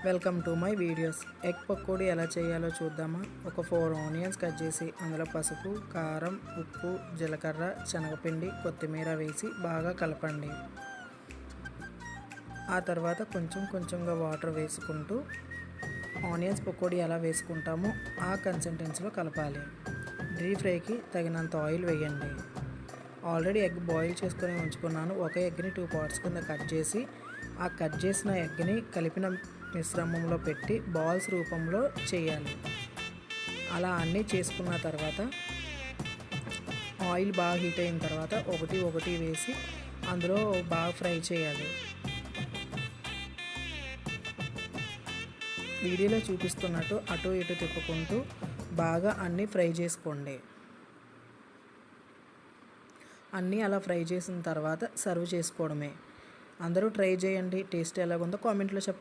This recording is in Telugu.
Welcome to my videos. Egg pakodi ఎలా చేయాలో చూద్దామా. ఒక 4 ఆనియన్స్ కట్ చేసి అందులో పసుపు, కారం, ఉప్పు, జీలకర్ర, శనగపిండి, కొత్తిమీర వేసి బాగా కలపండి. ఆ తర్వాత కొంచెం కొంచెంగా వాటర్ వేసుకుంటూ ఆనియన్స్ పకోడీ ఎలా వేసుకుంటామో ఆ కన్సిస్టెన్సీలో కలపాలి. డీప్ ఫ్రైకి తగినంత ఆయిల్ వేయండి. ఆల్రెడీ ఎగ్ బాయిల్ చేసుకొని ఉంచుకున్నాను. ఒక ఎగ్ని 2 పార్ట్స్ కింద కట్ చేసి ఆ కట్ చేసిన ఎగ్ని కలిపిన మిశ్రమంలో పెట్టి బాల్స్ రూపంలో చేయాలి. అలా అన్నీ చేసుకున్న తర్వాత ఆయిల్ బాగా హీట్ అయిన తర్వాత ఒకటి వేసి అందులో బాగా ఫ్రై చేయాలి. వీడియోలో చూపిస్తున్నట్టు అటు ఇటు తిప్పుకుంటూ బాగా అన్నీ ఫ్రై చేసుకోండి. అన్నీ అలా ఫ్రై చేసిన తర్వాత సర్వ్ చేసుకోవడమే. అందరూ ట్రై చేయండి. టేస్ట్ ఎలాగుందో కామెంట్లో చెప్పండి.